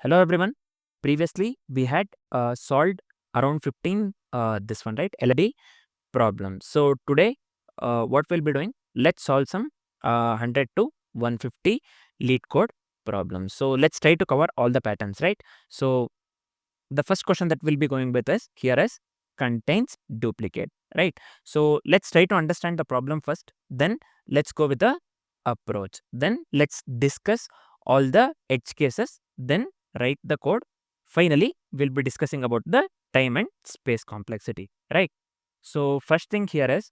Hello everyone. Previously we had solved around 15 this one, right, LD problems. So today what we'll be doing, let's solve some 100 to 150 Leetcode problems. So let's try to cover all the patterns, right? So the first question that we'll be going with is here is contains duplicate, right? So let's try to understand the problem first, then let's go with the approach, then let's discuss all the edge cases, then write the code. Finally we'll be discussing about the time and space complexity, right? So first thing here is,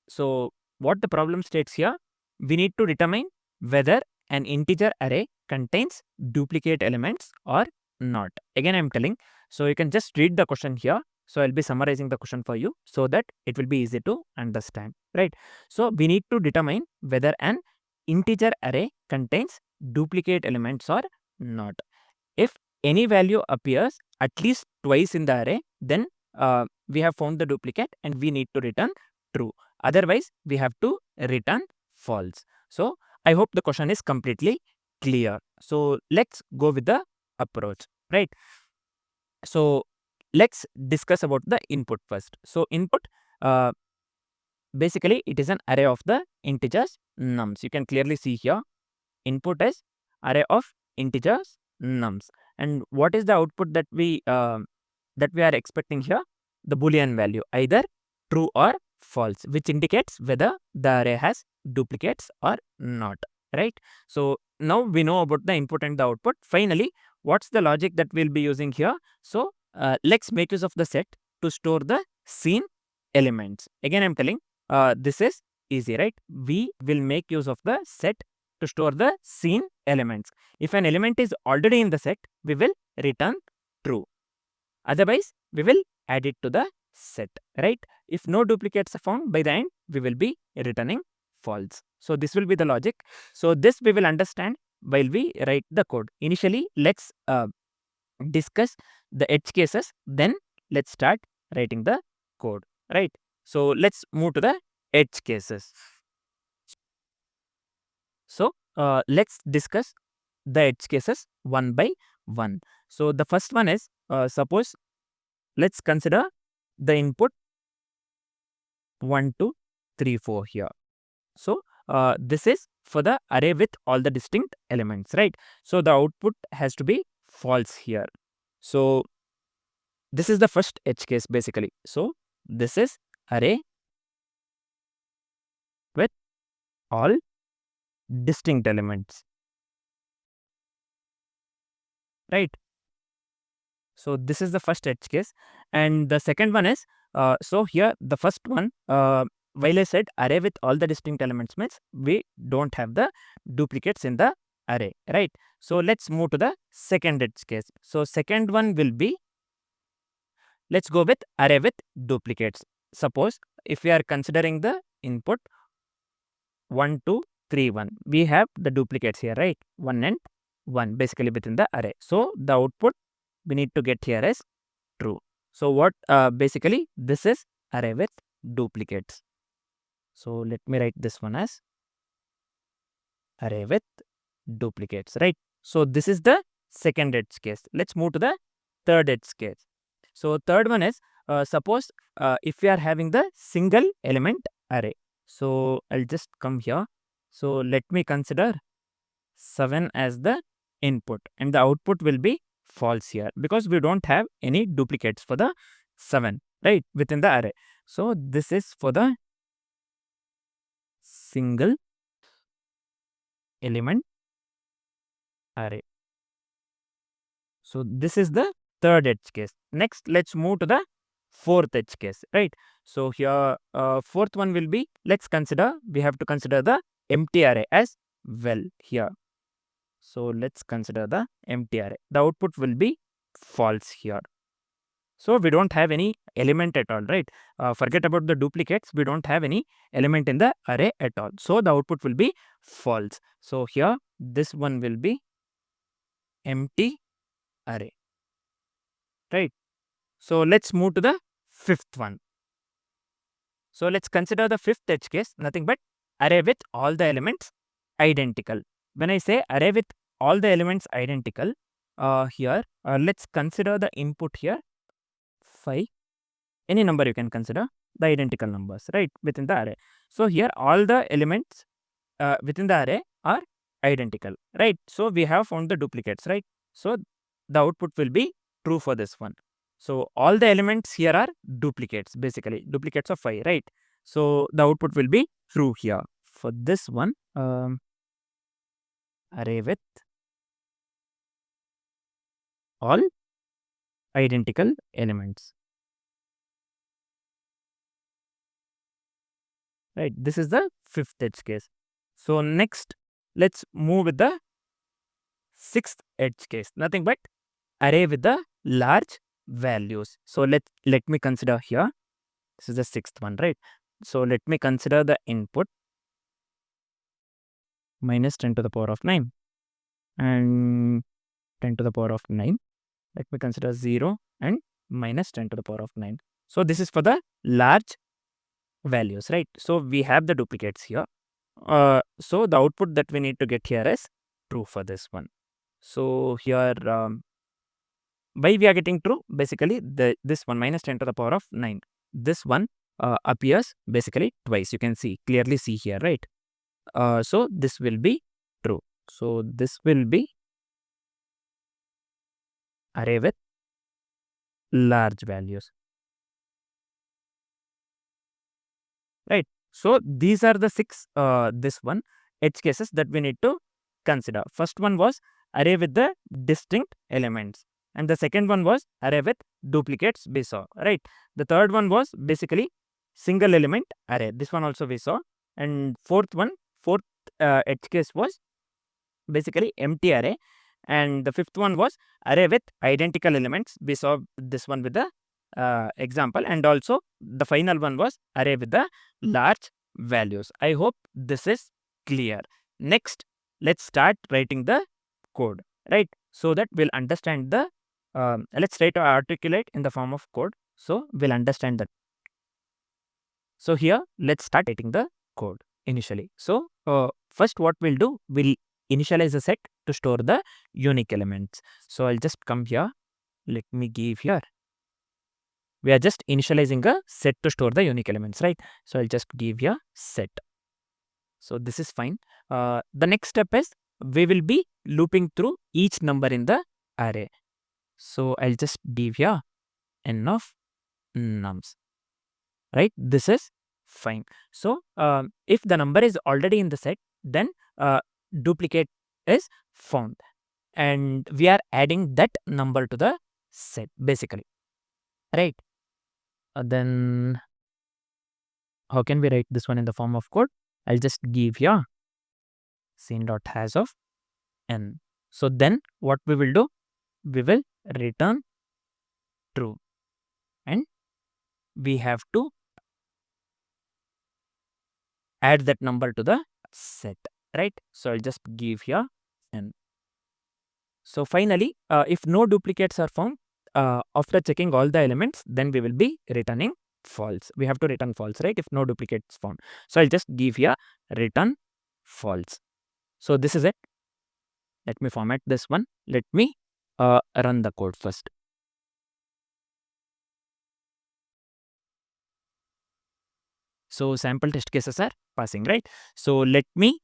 so what the problem states here, we need to determine whether an integer array contains duplicate elements or not. Again I'm telling, so you can just read the question here. So I'll be summarizing the question for you so that it will be easy to understand, right? So we need to determine whether an integer array contains duplicate elements or not. If any value appears at least twice in the array, then we have found the duplicate and we need to return true. Otherwise, we have to return false. So I hope the question is completely clear. So let's go with the approach, right? So let's discuss about the input first. So input, basically it is an array of the integers nums. You can clearly see here input is array of integers nums, and what is the output that we are expecting here? The boolean value, either true or false, which indicates whether the array has duplicates or not, right? So now we know about the input and the output. Finally, what's the logic that we'll be using here? So let's make use of the set to store the scene elements. Again I'm telling, this is easy, right? We will make use of the set to store the scene elements. If an element is already in the set, we will return true. Otherwise, we will add it to the set, right? If no duplicates are found, by the end, we will be returning false. So this will be the logic. So this we will understand while we write the code. Initially, let's discuss the edge cases, then let's start writing the code, right? So let's move to the edge cases. So let's discuss the edge cases one by one. So the first one is, suppose let's consider the input 1, 2, 3, 4 here. So this is for the array with all the distinct elements, right? So the output has to be false here. So this is the first edge case basically. So this is array with all distinct elements, right? So this is the first edge case, and the second one is, so here the first one, while I said array with all the distinct elements means we don't have the duplicates in the array, right? So let's move to the second edge case. So second one will be, let's go with array with duplicates. Suppose if we are considering the input 1, 2, 3, 1, we have the duplicates here, right? 1 and 1 basically within the array. So the output we need to get here is true. So what basically this is array with duplicates. So let me write this one as array with duplicates, right? So this is the second edge case. Let's move to the third edge case. So third one is, suppose if we are having the single element array. So I'll just come here. So let me consider 7 as the input and the output will be false here because we don't have any duplicates for the 7, right, within the array. So this is for the single element array. So this is the third edge case. Next, let's move to the fourth edge case, right? So here fourth one will be, let's consider, we have to consider the empty array as well here. So let's consider the empty array. The output will be false here. So we don't have any element at all, right? Forget about the duplicates. We don't have any element in the array at all. So the output will be false. So here this one will be empty array, right? So let's move to the fifth one. So let's consider the fifth edge case, nothing but array with all the elements identical. When I say array with all the elements identical, here let's consider the input here 5. Any number you can consider the identical numbers, right, within the array. So here all the elements within the array are identical, right? So we have found the duplicates, right? So the output will be true for this one. So all the elements here are duplicates, basically duplicates of 5, right? So the output will be true here for this one. Array with all identical elements, right? This is the 5th edge case. So next, let's move with the 6th edge case. Nothing but array with the large values. So let me consider here. This is the 6th one, right? So let me consider the input minus 10 to the power of 9 and 10 to the power of 9. Let me consider 0 and minus 10 to the power of 9. So this is for the large values, right? So we have the duplicates here. So the output that we need to get here is true for this one. So here why we are getting true? Basically this one minus 10 to the power of 9. This one appears basically twice. You can clearly see here, right? So this will be true. So this will be array with large values, right? So these are the 6 this one edge cases that we need to consider. First one was array with the distinct elements, and the second one was array with duplicates we saw, right? The third one was basically single element array. This one also we saw. And fourth edge case was basically empty array, and the 5th one was array with identical elements. We saw this one with the example, and also the final one was array with the large values. I hope this is clear. Next, let's start writing the code, right? So that we'll understand the let's try to articulate in the form of code, so we'll understand that. So here let's start writing the code initially. So first what we'll do, we'll initialize a set to store the unique elements. So I'll just come here. Let me give here. We are just initializing a set to store the unique elements, right? So I'll just give here set. So this is fine. The next step is we will be looping through each number in the array. So I'll just give here n of nums, right? This is fine. So if the number is already in the set, then duplicate is found, and we are adding that number to the set, basically, right? Then how can we write this one in the form of code? I'll just give here scene.has of n. So then what we will do, we will return true, and we have to add that number to the set, right? So I'll just give here n. So finally, if no duplicates are found, after checking all the elements, then we will be returning false. We have to return false, right? If no duplicates found. So I'll just give here return false. So this is it. Let me format this one. Let me run the code first. So sample test cases are passing, right? So let me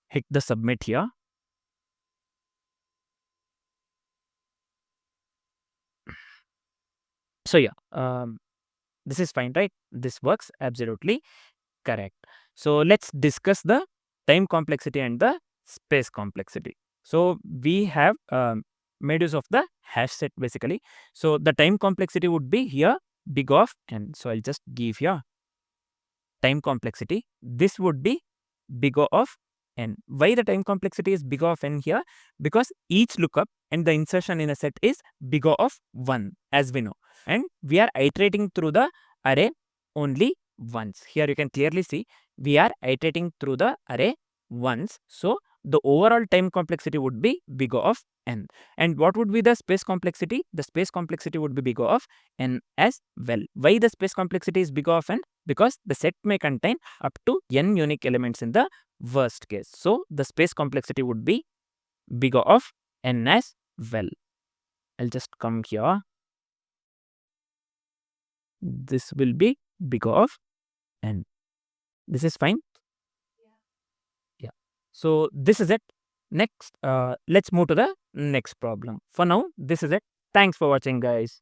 hit the submit here. So yeah, this is fine, right? This works absolutely correct. So let's discuss the time complexity and the space complexity. So we have made use of the hash set, basically. So the time complexity would be here big of n. So I'll just give here time complexity. This would be big O of n. Why the time complexity is big O of n here? Because each lookup and the insertion in a set is big O of 1, as we know. And we are iterating through the array only once. Here you can clearly see we are iterating through the array once. So the overall time complexity would be big O of n. And what would be the space complexity? The space complexity would be big O of n as well. Why the space complexity is big O of n? Because the set may contain up to n unique elements in the worst case. So the space complexity would be big O of n as well. I'll just come here. This will be big of n. This is fine. Yeah. So this is it. Next, let's move to the next problem. For now, this is it. Thanks for watching, guys.